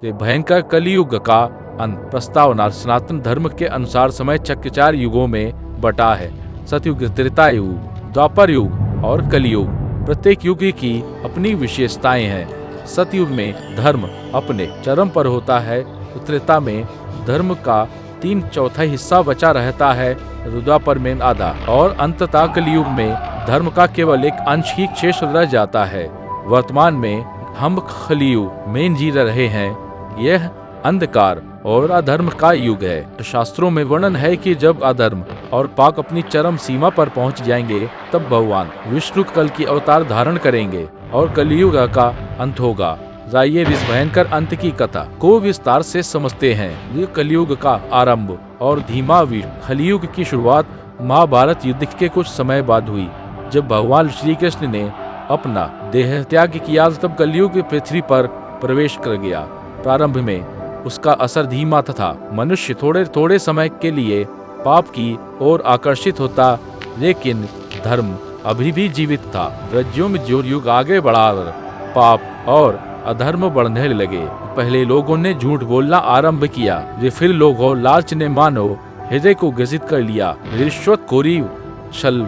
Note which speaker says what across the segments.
Speaker 1: ये भयंकर कलियुग का अंत प्रस्तावना सनातन धर्म के अनुसार समय चक्र 4 युगों में बटा है। सतयुग, त्रेता युग, द्वापर युग और कलियुग। प्रत्येक युग की अपनी विशेषताएं हैं। सतयुग में धर्म अपने चरम पर होता है, त्रेता में धर्म का 3/4 हिस्सा बचा रहता है, द्वापर में आधा, और अंततः कलियुग में धर्म का केवल एक अंश ही शेष रह जाता है। वर्तमान में हम कलियुग में जी रहे हैं। यह अंधकार और अधर्म का युग है। शास्त्रों में वर्णन है कि जब अधर्म और पाप अपनी चरम सीमा पर पहुंच जाएंगे, तब भगवान विष्णु कल की अवतार धारण करेंगे और कलियुग का अंत होगा। आइए इस भयंकर अंत की कथा को विस्तार से समझते हैं। ये कलियुग का आरंभ और धीमा कलियुग की शुरुआत महाभारत युद्ध के कुछ समय बाद हुई। जब भगवान श्री कृष्ण ने अपना देह त्याग किया, तब कलियुग पृथ्वी पर प्रवेश कर गया। प्रारंभ में उसका असर धीमा था। मनुष्य थोड़े थोड़े समय के लिए पाप की ओर आकर्षित होता, लेकिन धर्म अभी भी जीवित था। रज्जों में जो युग आगे बढ़ा, पाप और अधर्म बढ़ने लगे। पहले लोगों ने झूठ बोलना आरंभ किया, फिर लोगों लालच ने मानो हृदय को ग्रसित कर लिया। रिश्वतखोरी, छल,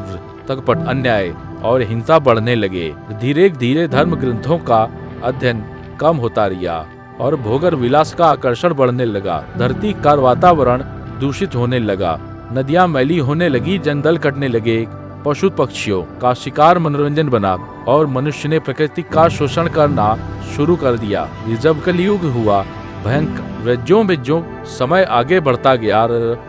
Speaker 1: कपट, अन्याय और हिंसा बढ़ने लगे। धीरे धीरे धर्म ग्रंथों का अध्ययन कम होता रहा और भोगर विलास का आकर्षण बढ़ने लगा। धरती का वातावरण दूषित होने लगा, नदियां मैली होने लगी, जंगल कटने लगे, पशु पक्षियों का शिकार मनोरंजन बना और मनुष्य ने प्रकृति का शोषण करना शुरू कर दिया। जब कलियुग हुआ, भयंकर रज्जों में जो समय आगे बढ़ता गया,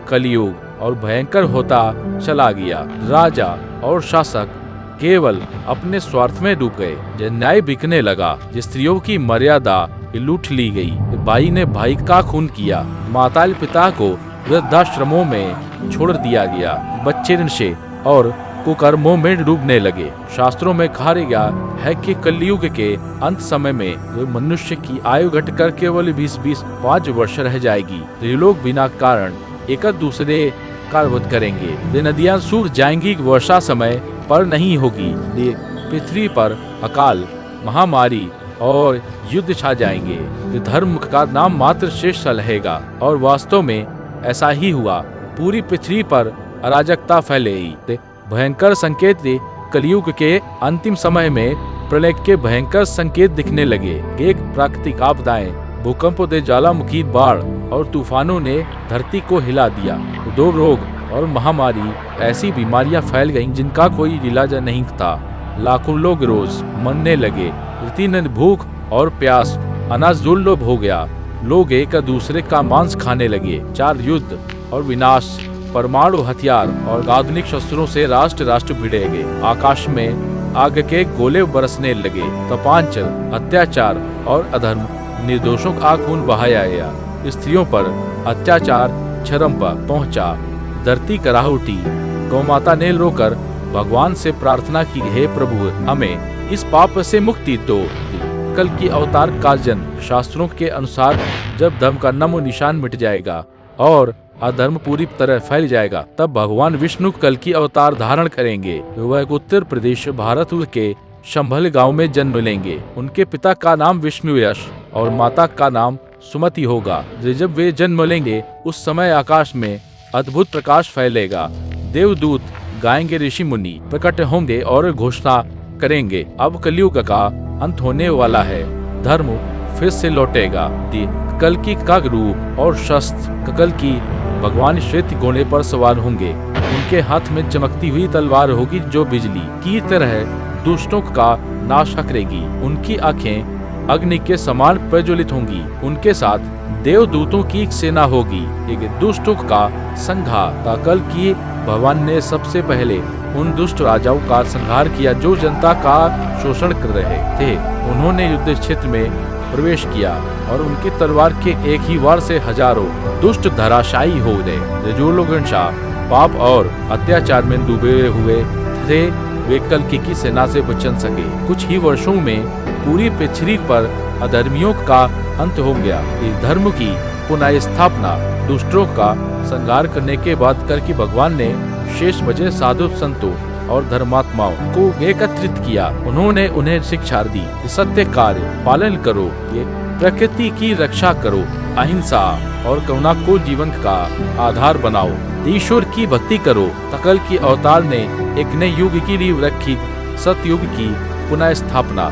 Speaker 1: कलियुग और भयंकर होता चला गया। राजा और शासक केवल अपने स्वार्थ में डूब गए। न्याय बिकने लगा, स्त्रियों की मर्यादा लूट ली गई, भाई ने भाई का खून किया, माता पिता को वृद्धाश्रमों में छोड़ दिया गया, बच्चे नशे और कुकर्मों में डूबने लगे। शास्त्रों में कहा गया है कि कलियुग के अंत समय में मनुष्य की आयु घटकर केवल 20-5 वर्ष रह जाएगी। ये लोग बिना कारण एक दूसरे का वध करेंगे। ये नदियां सूख जाएंगी, वर्षा समय पर नहीं होगी। पृथ्वी पर अकाल, महामारी और युद्ध छा जाएंगे। धर्म का नाम मात्र शेष रहेगा और वास्तव में ऐसा ही हुआ। पूरी पृथ्वी पर अराजकता फैलेगी। भयंकर संकेत कलियुग के अंतिम समय में प्रलय के भयंकर संकेत दिखने लगे। एक प्राकृतिक आपदाएं, भूकंप, ज्वालामुखी, बाढ़ और तूफानों ने धरती को हिला दिया। 2 रोग और महामारी, ऐसी बीमारियां फैल गईं जिनका कोई इलाज नहीं था। लाखों लोग रोज मरने लगे। दिन भूख और प्यास, अनाज दुर्लभ हो गया। लोग एक दूसरे का मांस खाने लगे। 4 युद्ध और विनाश, परमाणु हथियार और आधुनिक शस्त्रों से राष्ट्र राष्ट्र भिड़े गए। आकाश में आग के गोले बरसने लगे। तपांचल, अत्याचार और अधर्म, निर्दोषों का खून बहाया गया। स्त्रियों पर अत्याचार चरम पर पहुंचा। धरती कराह उठी। गौमाता ने रोकर भगवान से प्रार्थना की, हे प्रभु, हमें इस पाप से मुक्ति दो। कल की अवतार का जन्म। शास्त्रों के अनुसार जब धर्म का नामो निशान मिट जाएगा और अधर्म पूरी तरह फैल जाएगा, तब भगवान विष्णु कल की अवतार धारण करेंगे। वह उत्तर प्रदेश भारत के संभल गांव में जन्म लेंगे। उनके पिता का नाम विष्णुयश और माता का नाम सुमति होगा। जब वे जन्म लेंगे, उस समय आकाश में अद्भुत प्रकाश फैलेगा। देवदूत गाएंगे, ऋषि मुनि प्रकट होंगे और घोषणा करेंगे, अब कलियुग का अंत होने वाला है, धर्म फिर से लौटेगा। कल की का रूप और शस्त्र कल की भगवान श्वेत घोड़े पर सवार होंगे। उनके हाथ में चमकती हुई तलवार होगी जो बिजली की तरह दुष्टों का नाश करेगी। उनकी आंखें अग्नि के समान प्रज्वलित होंगी। उनके साथ देवदूतों की एक सेना होगी। एक दुष्टों का संहार। कल की भगवान ने सबसे पहले उन दुष्ट राजाओं का संहार किया जो जनता का शोषण कर रहे थे। उन्होंने युद्ध क्षेत्र में प्रवेश किया और उनकी तलवार के एक ही वार से हजारों दुष्ट धराशायी हो गए। जो लोग पाप और अत्याचार में डूबे हुए थे, वे कल की सेना से बच सके। कुछ ही वर्षों में पूरी पृथ्वी पर अधर्मियों का अंत हो गया। इस धर्म की पुनः स्थापना, दुष्टों का संहार करने के बाद कल की भगवान ने शेष बचे साधु संतों और धर्मात्माओं को एकत्रित किया। उन्होंने उन्हें शिक्षा दी, सत्य कार्य पालन करो, ये प्रकृति की रक्षा करो, अहिंसा और करुणा को जीवन का आधार बनाओ, ईश्वर की भक्ति करो। कल की अवतार ने एक नए युग की नींव रखी, सतयुग की पुनः स्थापना।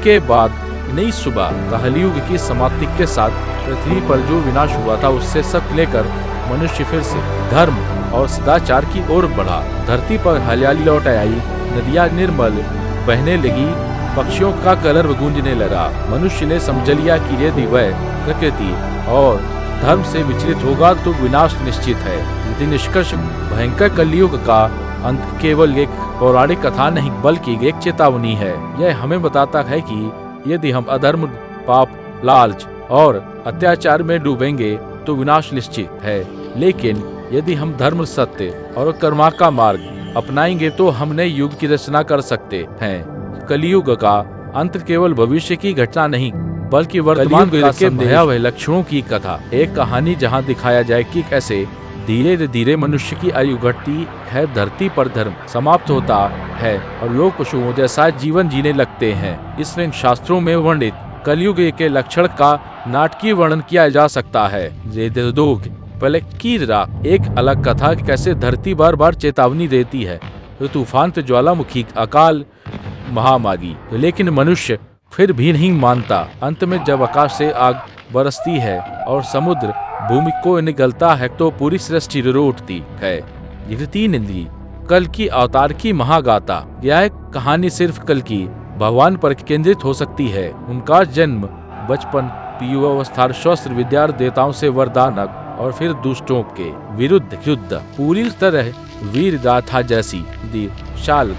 Speaker 1: के बाद नई सुबह कलयुग की समाप्ति के साथ पृथ्वी पर जो विनाश हुआ था उससे सब लेकर मनुष्य फिर से धर्म और सदाचार की ओर बढ़ा। धरती पर हरियाली लौट आई, नदियां निर्मल बहने लगी, पक्षियों का कलरव गूंजने लगा। मनुष्य ने समझ लिया कि यदि वह प्रकृति और धर्म से विचलित होगा तो विनाश निश्चित है। यदि निष्कर्ष भयंकर कलयुग का अंत केवल एक पौराणिक कथा नहीं बल्कि एक चेतावनी है। यह हमें बताता है कि यदि हम अधर्म, पाप, लालच और अत्याचार में डूबेंगे तो विनाश निश्चित है, लेकिन यदि हम धर्म, सत्य और कर्मा का मार्ग अपनाएंगे तो हम नए युग की रचना कर सकते हैं। कलयुग का अंत केवल भविष्य की घटना नहीं बल्कि वर्तमान के भयावह लक्षणों की कथा, एक कहानी जहां दिखाया जाए कि कैसे धीरे धीरे मनुष्य की आयु घटती है, धरती पर धर्म समाप्त होता है और लोग पशुओं जैसा जीवन जीने लगते हैं। इसमें शास्त्रों में वर्णित कलयुग के लक्षण का नाटकीय वर्णन किया जा सकता है। पहले की एक अलग कथा कैसे धरती बार बार चेतावनी देती है, तूफान, ज्वालामुखी, अकाल, महामारी, लेकिन मनुष्य फिर भी नहीं मानता। अंत में जब आकाश से आग बरसती है और समुद्र भूमि को निगलता है तो पूरी सृष्टि रो उठती है। ये 3 इंद्री कल की अवतार की महागाथा। यह कहानी सिर्फ कल की भगवान पर केंद्रित हो सकती है। उनका जन्म, बचपन, युवावस्था, शस्त्र विद्या, देवताओं से वरदान और फिर दुष्टों के विरुद्ध युद्ध, पूरी तरह वीर गाथा जैसी शाल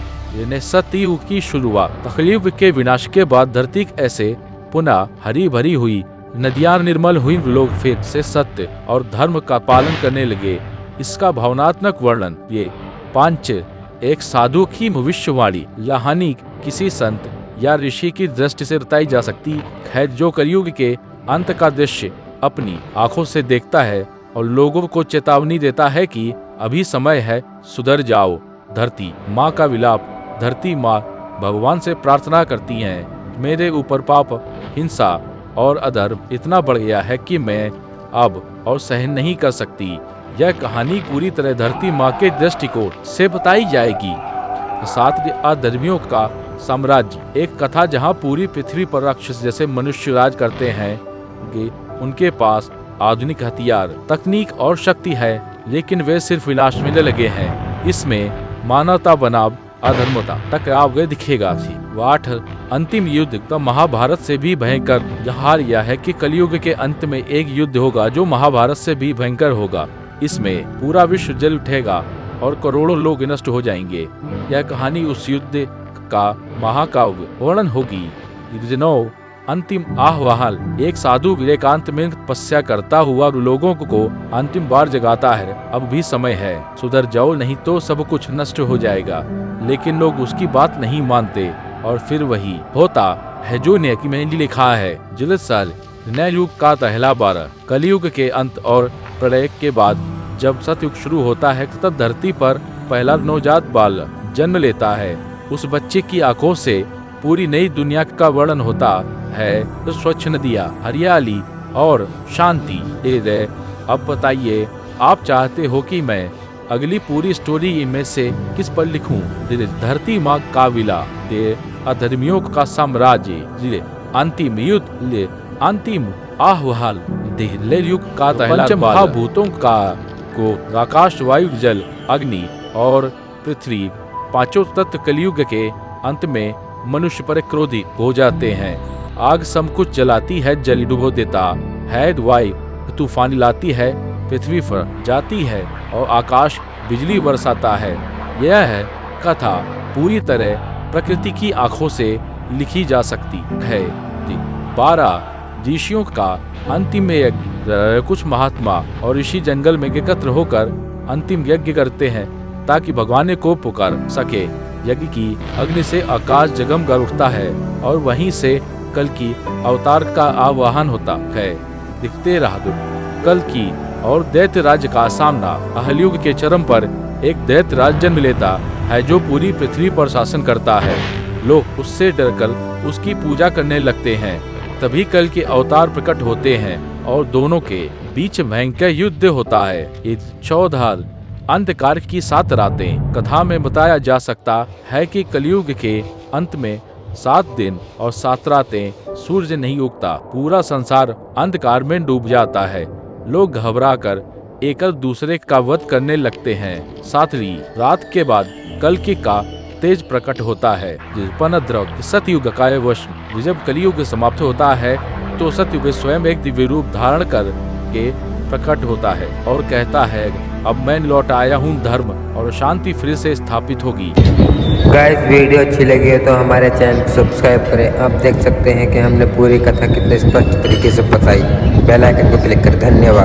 Speaker 1: सतयुग की शुरुआत। कलयुग के विनाश के बाद धरती ऐसे पुनः हरी भरी हुई, नदियां निर्मल हुई, लोग फिर से सत्य और धर्म का पालन करने लगे। इसका भावनात्मक वर्णन ये 5 एक साधु की भविष्यवाणी कहानी किसी संत या ऋषि की दृष्टि से बताई जा सकती है, जो कलयुग के अंत का दृश्य अपनी आंखों से देखता है और लोगों को चेतावनी देता है कि अभी समय है, सुधर जाओ। धरती माँ का विलाप। धरती माँ भगवान से प्रार्थना करती हैं, मेरे ऊपर पाप, हिंसा और अधर्म इतना बढ़ गया है कि मैं अब और सहन नहीं कर सकती। यह कहानी पूरी तरह धरती माँ के दृष्टिकोण से बताई जाएगी। साथ ही अधर्मियों का साम्राज्य, एक कथा जहाँ पूरी पृथ्वी पर राक्षस जैसे मनुष्य राज करते हैं। उनके पास आधुनिक हथियार, तकनीक और शक्ति है, लेकिन वे सिर्फ विनाश में लगे हैं। इसमें मानवता बनाम अधर्मता टकराव दिखेगा। 8 अंतिम युद्ध का महाभारत से भी भयंकर हार यह है कि कलयुग के अंत में एक युद्ध होगा जो महाभारत से भी भयंकर होगा। इसमें पूरा विश्व जल उठेगा और करोड़ों लोग नष्ट हो जाएंगे। यह कहानी उस युद्ध का महाकाव्य वर्णन होगी। अंतिम आह्वान, एक साधु विवेकांत में तपस्या करता हुआ लोगों को अंतिम बार जगाता है, अब भी समय है, सुधर जाओ नहीं तो सब कुछ नष्ट हो जाएगा। लेकिन लोग उसकी बात नहीं मानते और फिर वही होता है जो न्याय में लिखा है। जलसाल नए युग का पहला 12 कलयुग के अंत और प्रलय के बाद जब सतयुग शुरू होता है तब धरती पर पहला नवजात बाल जन्म लेता है। उस बच्चे की आंखों से पूरी नई दुनिया का वर्णन होता है, तो स्वच्छ नदियाँ, हरियाली और शांति। अब बताइए, आप चाहते हो कि मैं अगली पूरी स्टोरी में से किस पर लिखूं? धरती माँ का विलाप, अधर्मियों का साम्राज्य, अंतिम युद्ध, अंतिम आह्वान, युग का पंचमहाभूतों का को आकाश, वायु, जल, अग्नि और पृथ्वी, 5 तत्व कलयुग के अंत में मनुष्य पर क्रोधी हो जाते हैं। आग सब कुछ जलाती है, जल डुबो देता है, वायु तूफान लाती है, पृथ्वी पर जाती है और आकाश बिजली बरसाता है। यह है कथा पूरी तरह प्रकृति की आंखों से लिखी जा सकती है। 12 ऋषियों का अंतिम यज्ञ। कुछ महात्मा और ऋषि जंगल में एकत्र होकर अंतिम यज्ञ करते हैं ताकि भगवान को पुकार सके। यज्ञ की अग्नि से आकाश जगमगा उठता है और वहीं से कल की अवतार का आह्वान होता है। दिखते रहा कल की और दैत्य राज्य का सामना। कलयुग के चरम पर एक दैत्य राज्य जन्म लेता है जो पूरी पृथ्वी पर शासन करता है। लोग उससे डरकर उसकी पूजा करने लगते हैं तभी कल के अवतार प्रकट होते हैं और दोनों के बीच भयंकर युद्ध होता है। ये 14 अंधकार की 7 रातें कथा में बताया जा सकता है कि कलयुग के अंत में 7 दिन और 7 रातें सूरज नहीं उगता, पूरा संसार अंधकार में डूब जाता है। लोग घबराकर एक दूसरे का वध करने लगते हैं। 7वीं रात के बाद कल का तेज प्रकट होता है। उपनिद्रव सतयुग का वश जब कलयुग समाप्त होता है तो सतयुग स्वयं एक दिव्य रूप धारण कर के प्रकट होता है और कहता है, अब मैं लौट आया हूँ, धर्म और शांति फिर से स्थापित होगी।
Speaker 2: गाइस वीडियो अच्छी लगी है तो हमारे चैनल को सब्सक्राइब करें। आप देख सकते हैं कि हमने पूरी कथा कितने स्पष्ट तरीके से बताई। बेल आइकन को क्लिक कर धन्यवाद।